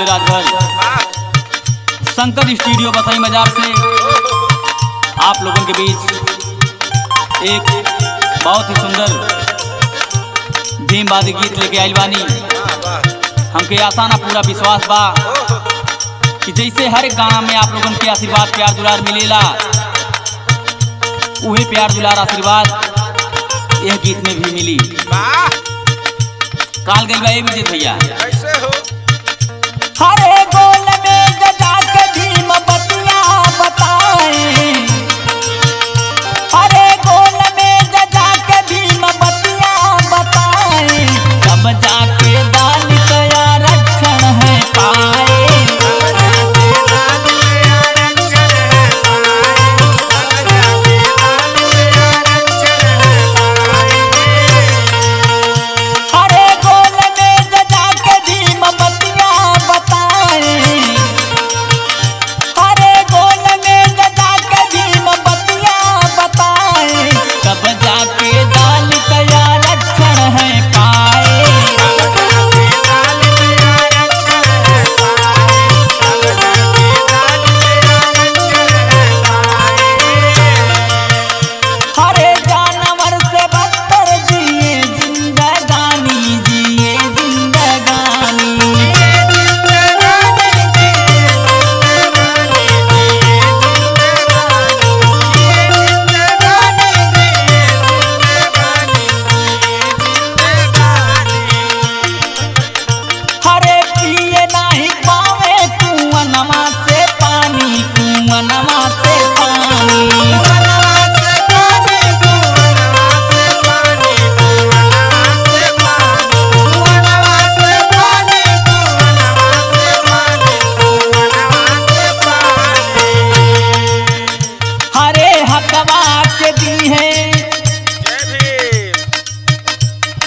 Rajbhar Shankar studio बसई बाजार से आप लोगों के बीच एक बहुत ही सुंदर भीमवादी गीत लेके आइल बानी। हमके आशा ना पूरा विश्वास बा कि जैसे हर एक गाना में आप लोगों के आशीर्वाद प्यार दुलार मिलेला, वही प्यार दुलार आशीर्वाद यह गीत में भी मिली। काल गई बा विजय भैया हरे गोल में गजा के भीम बतिया बताए, हरे गोल में गजा के भीम बतिया बताए, तब जाके दाल का रक्षण है पाए।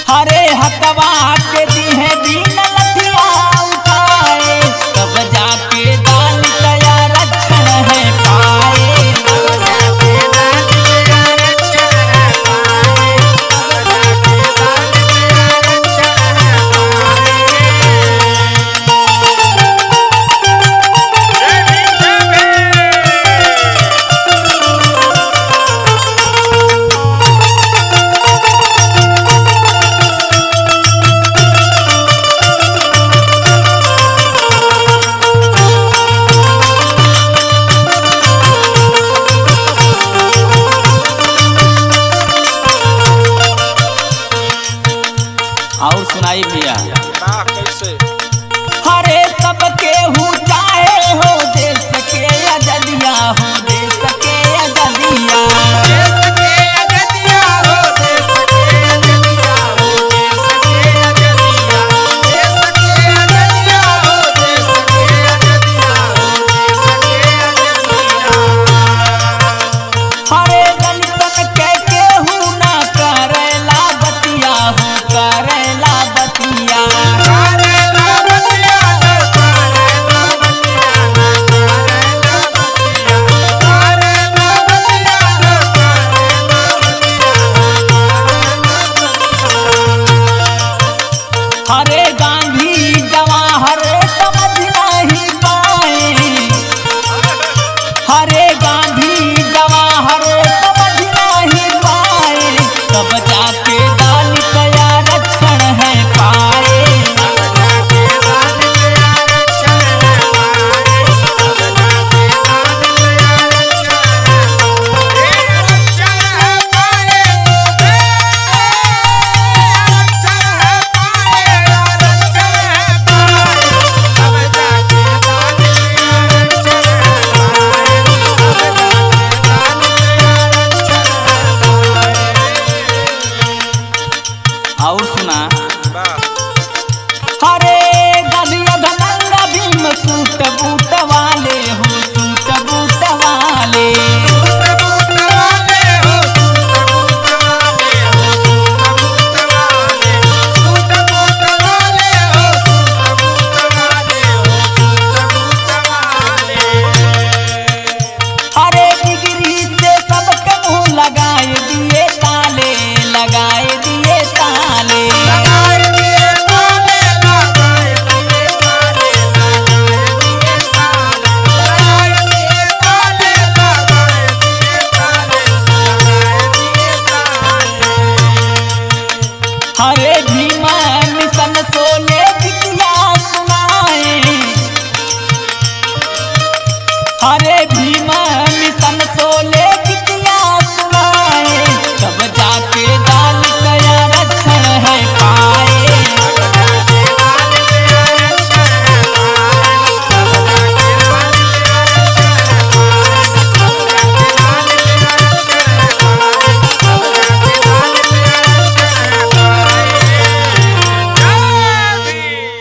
हरे हकवा के दी है दीन लठिया उठाए, तब जाके दाल का रक्षण है पाए। और सुनाई भैया कैसे हरे सबके हूँ चाहे हो देश के अजदिया, हो देश के अजदिया, देश के अजदिया, हो देश के अजदिया, हो देश के अजदिया, देश के अजदिया, हो देश के अजदिया, हो देश के अजदिया। हरे दलितन के केहू ना करेला बतिया, हो करेला बतिया, करेला बतिया, करेला बतिया, करेला बतिया, करेला बतिया, हरे गांधी जवाहर समझ नहीं पाए, हरे गांधी जवाहर समझ नहीं पाए, तब जाके दाल का रक्षण है पाए। मिशन सोले